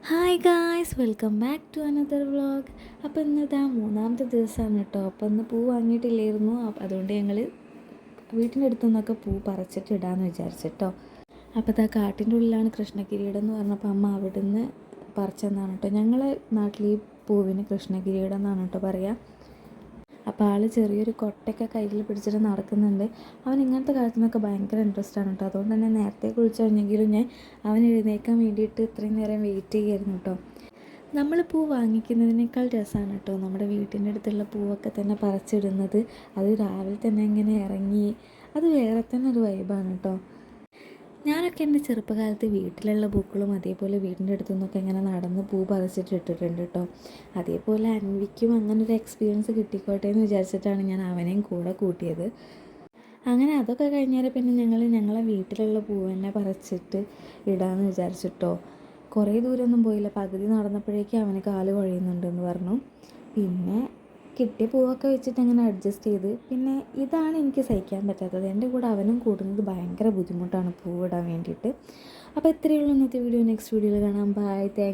Hi guys, welcome back to another vlog. അപ്പോൾ ഇന്നത്തെ മൂന്നാമത്തെ ദിവസമാണ് കേട്ടോ. അപ്പോൾ ഇന്ന് പൂ വാങ്ങിയിട്ടില്ലായിരുന്നു. അതുകൊണ്ട് ഞങ്ങൾ വീട്ടിൻ്റെ അടുത്തു നിന്നൊക്കെ പൂ പറിച്ചിട്ട് ഇടാമെന്ന് വിചാരിച്ചിട്ടോ. അപ്പോൾ ഇതാ കാട്ടിൻ്റെ ഉള്ളിലാണ് കൃഷ്ണകിരീടം എന്ന് പറഞ്ഞപ്പോൾ അമ്മ അവിടെ നിന്ന് പറിച്ചെന്നാണ് കേട്ടോ. ഞങ്ങളെ നാട്ടിൽ ഈ പൂവിന് കൃഷ്ണകിരീടം എന്നാണ് കേട്ടോ പറയുക. അപ്പോൾ ആൾ ചെറിയൊരു കൊട്ടയൊക്കെ കയ്യിൽ പിടിച്ചിട്ട് നടക്കുന്നുണ്ട്. അവൻ ഇങ്ങനത്തെ കാര്യത്തിനൊക്കെ ഭയങ്കര ഇൻട്രസ്റ്റാണ് കേട്ടോ. അതുകൊണ്ട് തന്നെ നേരത്തെ കുളിച്ച് കഴിഞ്ഞെങ്കിലും ഞാൻ അവൻ എഴുന്നേൽക്കാൻ വേണ്ടിയിട്ട് ഇത്രയും നേരം വെയിറ്റ് ചെയ്യായിരുന്നു കേട്ടോ. നമ്മൾ പൂ വാങ്ങിക്കുന്നതിനേക്കാൾ രസമാണ് കേട്ടോ നമ്മുടെ വീട്ടിൻ്റെ അടുത്തുള്ള പൂവൊക്കെ തന്നെ പറിച്ചിടുന്നത്. അത് രാവിലെ തന്നെ ഇങ്ങനെ ഇറങ്ങി അത് വേറെ തന്നെ ഒരു വൈബാണ് കേട്ടോ. ഞാനൊക്കെ എൻ്റെ ചെറുപ്പകാലത്ത് വീട്ടിലുള്ള പൂക്കളും അതേപോലെ വീടിൻ്റെ അടുത്തു നിന്നൊക്കെ ഇങ്ങനെ നടന്ന് പൂ പറിച്ചിട്ട് ഇട്ടിട്ടുണ്ട് കേട്ടോ. അതേപോലെ അൻവിക്കും അങ്ങനെ ഒരു എക്സ്പീരിയൻസ് കിട്ടിക്കോട്ടെ എന്ന് വിചാരിച്ചിട്ടാണ് ഞാൻ അവനെയും കൂടെ കൂട്ടിയത്. അങ്ങനെ അതൊക്കെ കഴിഞ്ഞാൽ പിന്നെ ഞങ്ങളെ വീട്ടിലുള്ള പൂ തന്നെ പറിച്ചിട്ട് ഇടാമെന്ന് വിചാരിച്ചിട്ടോ. കുറേ ദൂരമൊന്നും പോയില്ല, പകുതി നടന്നപ്പോഴേക്കും അവന് കാല് കുഴയുന്നുണ്ടെന്ന് പറഞ്ഞു. പിന്നെ കിട്ടിയ പൂവൊക്കെ വെച്ചിട്ട് അങ്ങനെ അഡ്ജസ്റ്റ് ചെയ്ത്. പിന്നെ ഇതാണ് എനിക്ക് സഹിക്കാൻ പറ്റാത്തത്, എൻ്റെ കൂടെ അവനും കൂടുന്നത് ഭയങ്കര ബുദ്ധിമുട്ടാണ് പൂവിടാൻ വേണ്ടിയിട്ട്. അപ്പോൾ ഇത്രയേ ഉള്ളൂ ഇന്നത്തെ വീഡിയോ. നെക്സ്റ്റ് വീഡിയോയിൽ കാണാം. By, thank